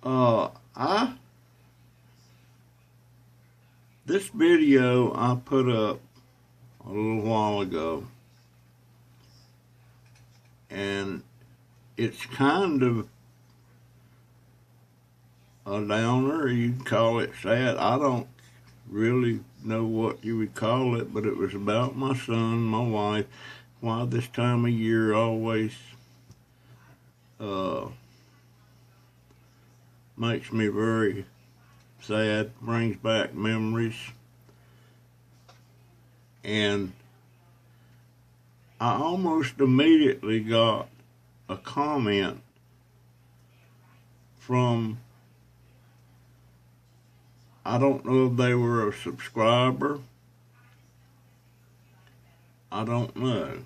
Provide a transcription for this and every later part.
I this video I put up a little while ago, and it's kind of a downer. You can call it sad. I don't really know what you would call it, but it was about my son, my wife. Why this time of year always makes me very sad, brings back memories. And I almost immediately got a comment from, I don't know if they were a subscriber, I don't know.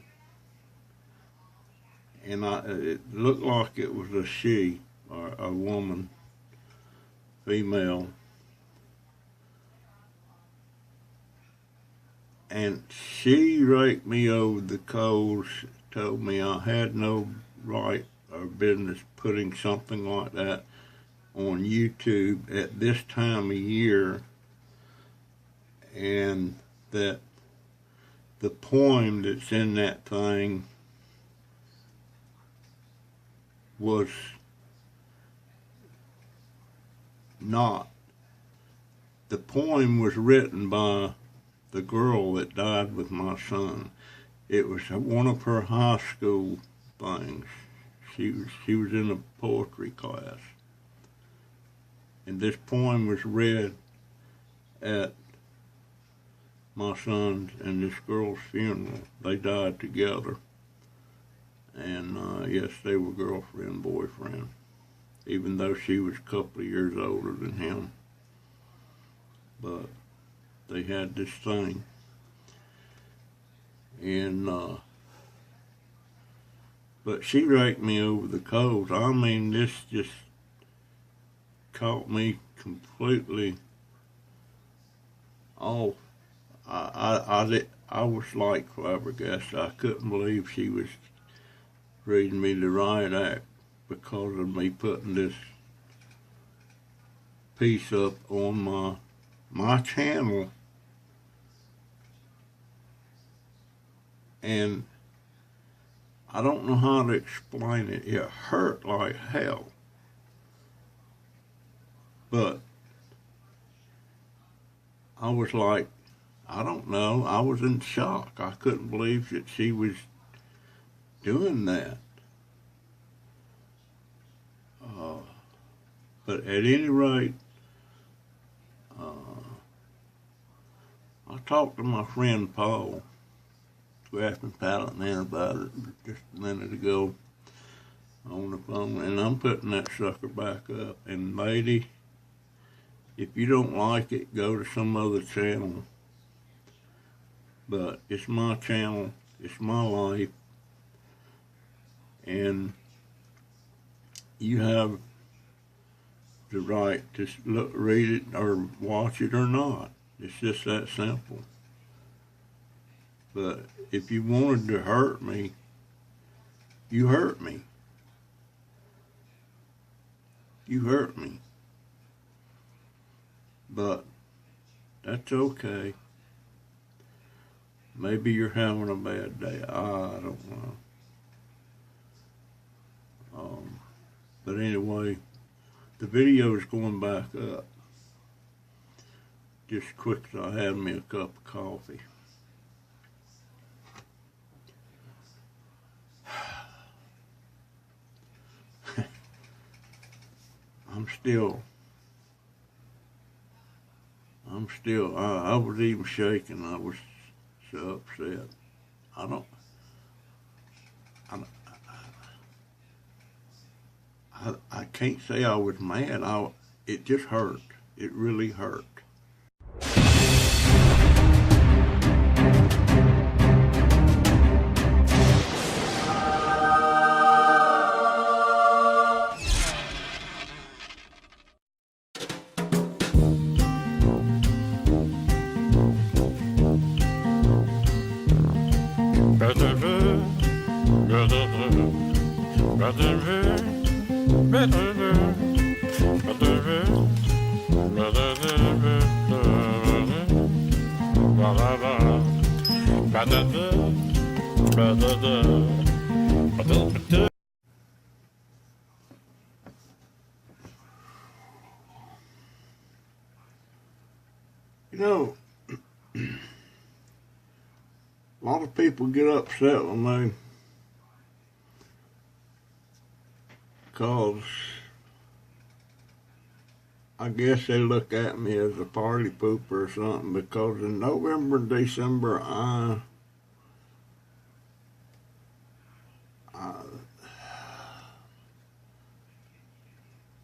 And it looked like it was a she, or a woman, female. And she raked me over the coals, told me I had no right or business putting something like that on YouTube at this time of year, and that the poem that's in that thing was not. The poem was written by the girl that died with my son. It was one of her high school things. She was in a poetry class. And this poem was read at my son's and this girl's funeral. They died together. And yes, they were girlfriend, boyfriend, even though she was a couple of years older than him. But they had this thing. And, but she raked me over the coals. I mean, this just caught me completely off. I was like flabbergasted. I couldn't believe she was reading me the riot act because of me putting this piece up on my channel. And I don't know how to explain it. It hurt like hell. But I was like, I don't know. I was in shock. I couldn't believe that she was doing that. But at any rate, I talked to my friend Paul, Grasping Pallet Man, about it just a minute ago on the phone, and I'm putting that sucker back up. And lady, if you don't like it, go to some other channel. But it's my channel, it's my life, and you have the right to look, read it, or watch it or not. It's just that simple. But if you wanted to hurt me, you hurt me. You hurt me. But that's okay. Maybe you're having a bad day. I don't know. But anyway, the video is going back up. Just quick as I have me a cup of coffee. I was even shaking. I was so upset. I can't say I was mad. It just hurt. It really hurt. You know, a lot of people get upset with me because I guess they look at me as a party pooper or something, because in November and December,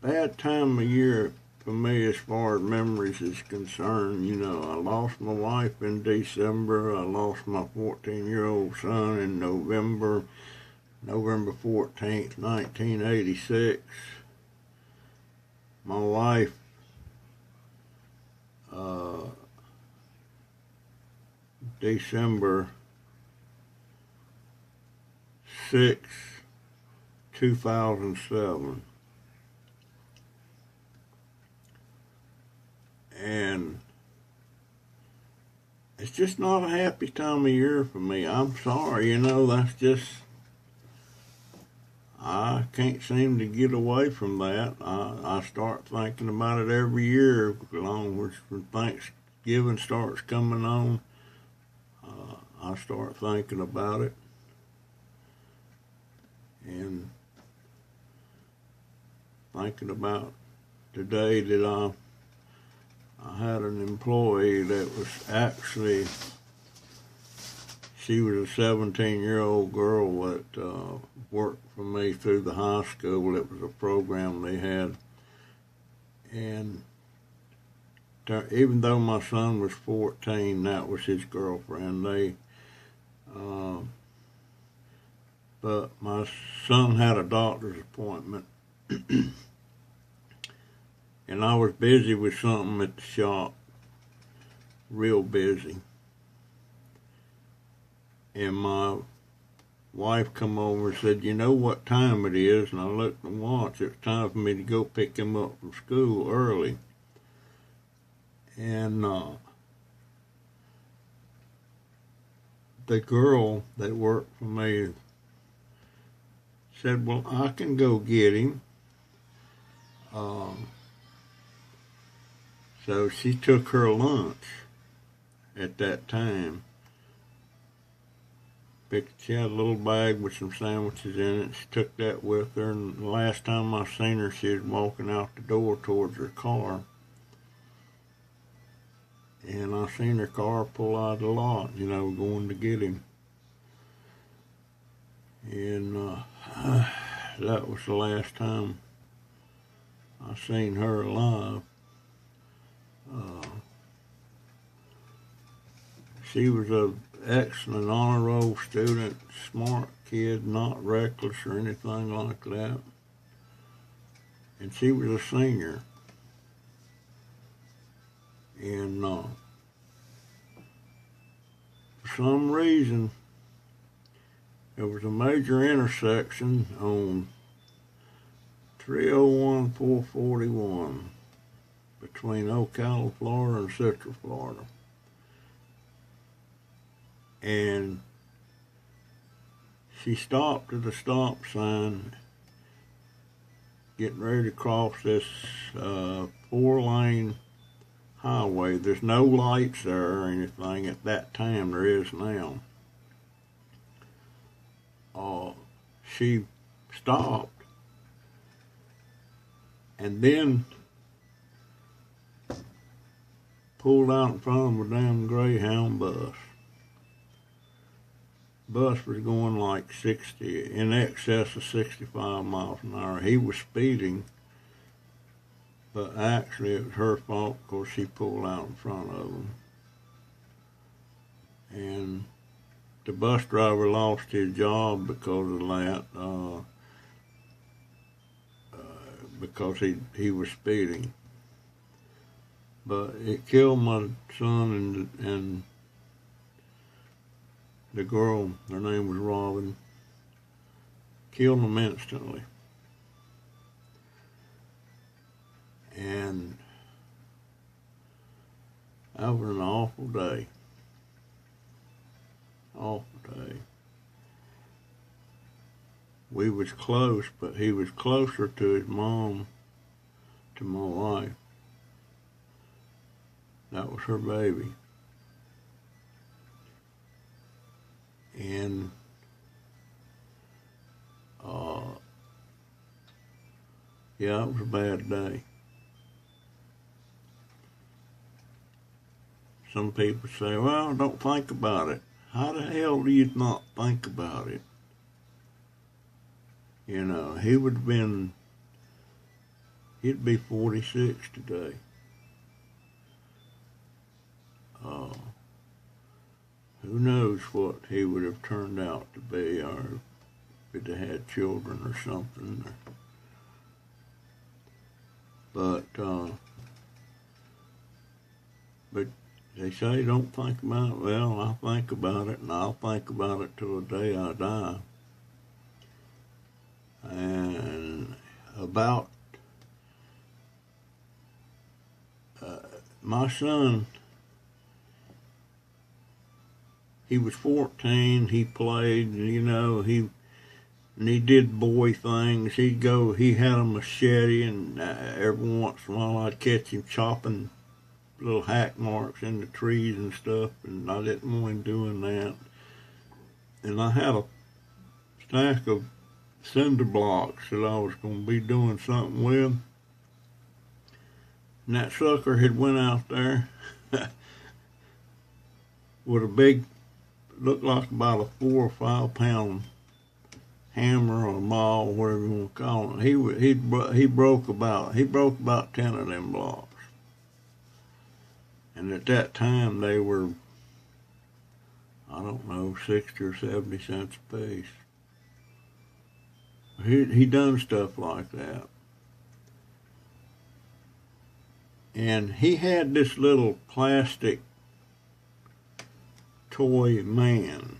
bad time of year for me as far as memories is concerned. You know, I lost my wife in December. I lost my 14-year-old son in November 14th, 1986. My wife, December 6th, 2007. And it's just not a happy time of year for me. I'm sorry, you know, that's just, I can't seem to get away from that. I start thinking about it every year, along with when Thanksgiving starts coming on. I start thinking about it. And thinking about the day that I had an employee that was actually, she was a 17-year-old girl that worked for me through the high school. It was a program they had. And even though my son was 14, that was his girlfriend. But my son had a doctor's appointment. And I was busy with something at the shop, real busy. And my wife come over and said, "You know what time it is?" And I looked at the watch. It was time for me to go pick him up from school early. And the girl that worked for me said, "Well, I can go get him." So she took her lunch at that time. She had a little bag with some sandwiches in it. She took that with her, and the last time I seen her, she was walking out the door towards her car. And I seen her car pull out of the lot, you know, going to get him. And that was the last time I seen her alive. She was an excellent honor roll student, smart kid, not reckless or anything like that. And she was a senior. And for some reason, there was a major intersection on 301-441 between Ocala, Florida and Central Florida. And she stopped at the stop sign, getting ready to cross this 4-lane highway. There's no lights there or anything at that time. There is now. She stopped and then pulled out in front of a damn Greyhound bus. Bus was going like 60, in excess of 65 miles an hour. He was speeding, but actually it was her fault because she pulled out in front of him. And the bus driver lost his job because of that, because he was speeding. But it killed my son and the girl, her name was Robin, killed them instantly. And that was an awful day. Awful day. We was close, but he was closer to his mom, to my wife. That was her baby. And yeah, it was a bad day. Some people say, well, don't think about it. How the hell do you not think about it? You know, he'd be 46 today. Who knows what he would have turned out to be, or if he'd have had children or something. But they say don't think about it. Well, I'll think about it, and I'll think about it till the day I die. And about my son, he was 14, he played, you know, he did boy things. He had a machete, and every once in a while I'd catch him chopping little hack marks in the trees and stuff, and I didn't want him doing that. And I had a stack of cinder blocks that I was going to be doing something with. And that sucker had went out there with a big, looked like about a 4 or 5 pound hammer or maul, whatever you want to call it. He broke about 10 of them blocks. And at that time they were, I don't know, 60 or 70 cents a piece. He done stuff like that. And he had this little plastic toy man.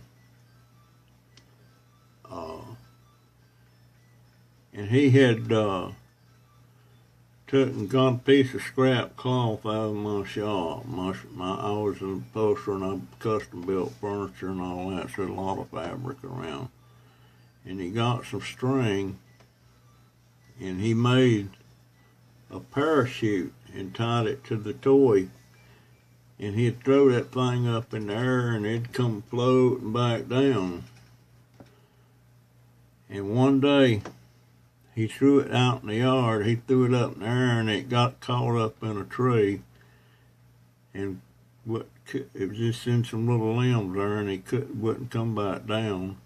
And he had took and got a piece of scrap cloth out of my shop. I was an upholsterer, and I custom built furniture and all that, so a lot of fabric around. And he got some string, and he made a parachute and tied it to the toy. And he'd throw that thing up in the air, and it'd come floating back down. And one day, he threw it out in the yard. He threw it up in the air, and it got caught up in a tree. And it was just in some little limbs there, and he wouldn't come back down.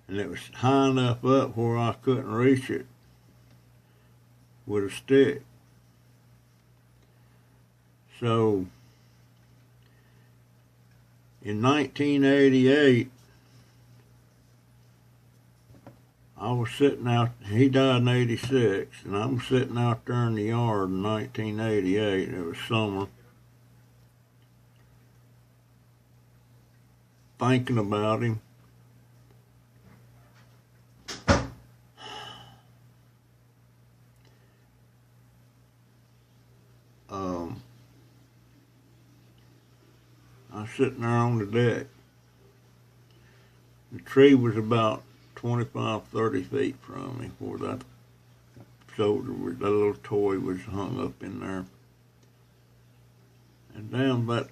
And it was high enough up where I couldn't reach it with a stick. So, in 1988, I was sitting out, he died in 86, and I was sitting out there in the yard in 1988, it was summer, thinking about him. I was sitting there on the deck. The tree was about 25, 30 feet from me where that little toy was hung up in there. And down that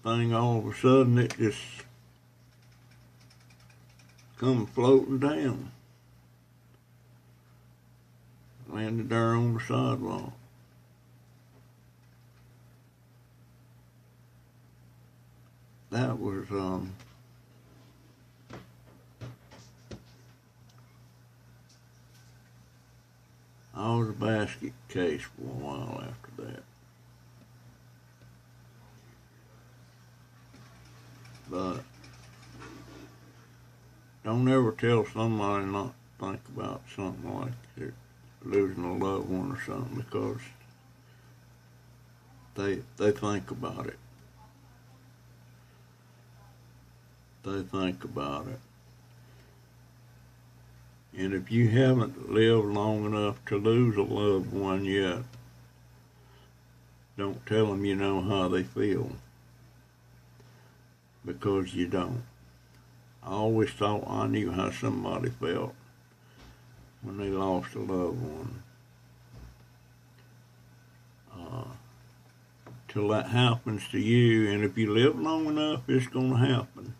thing, all of a sudden, it just come floating down. Landed there on the sidewalk. That was, I was a basket case for a while after that. But don't ever tell somebody not to think about something like that, losing a loved one or something, because they think about it. They think about it. And if you haven't lived long enough to lose a loved one yet, don't tell them you know how they feel, because you don't. I always thought I knew how somebody felt when they lost a loved one. Till that happens to you, and if you live long enough, it's going to happen.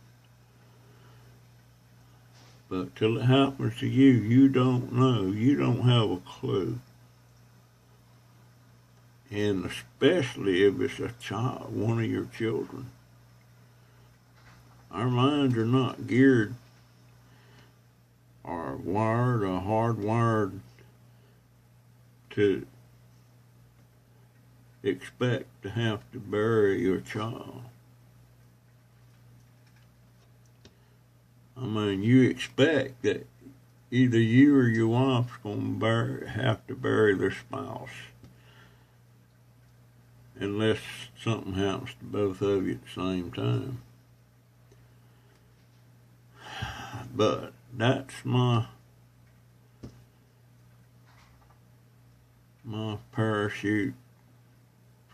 But till it happens to you, you don't know. You don't have a clue. And especially if it's a child, one of your children. Our minds are not geared or wired or hardwired to expect to have to bury your child. I mean, you expect that either you or your wife's going to have to bury their spouse, unless something happens to both of you at the same time. But that's my parachute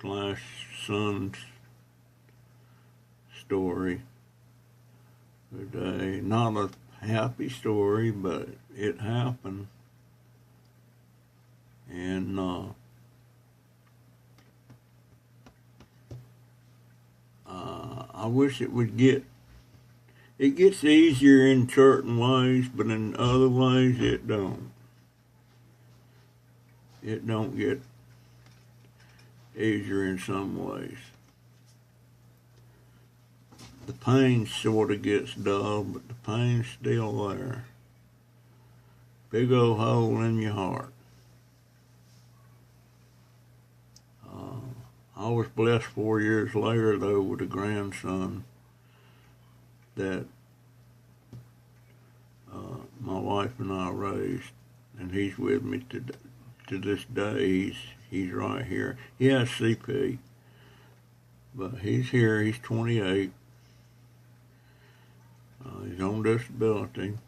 / son's story today. Not a happy story, but it happened. And I wish it would it gets easier in certain ways, but in other ways it don't. It don't get easier in some ways. The pain sort of gets dull, but the pain's still there. Big old hole in your heart. I was blessed 4 years later, though, with a grandson that my wife and I raised, and he's with me to this day. He's right here. He has CP, but he's here. He's 28. He's on disability,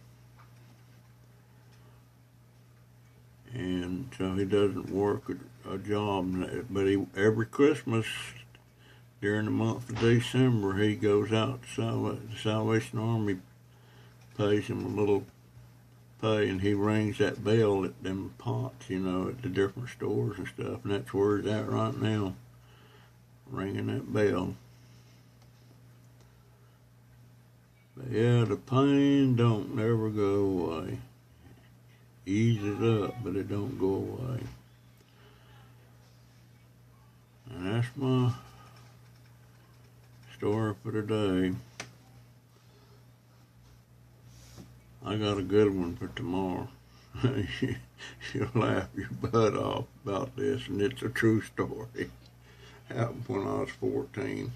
and so he doesn't work a job. But every Christmas during the month of December, he goes out to the Salvation Army pays him a little pay, and he rings that bell at them pots, at the different stores and stuff, and that's where he's at right now, ringing that bell. But yeah, the pain don't never go away. Eases up, but it don't go away. And that's my story for today. I got a good one for tomorrow. You'll laugh your butt off about this, and it's a true story. Happened when I was 14.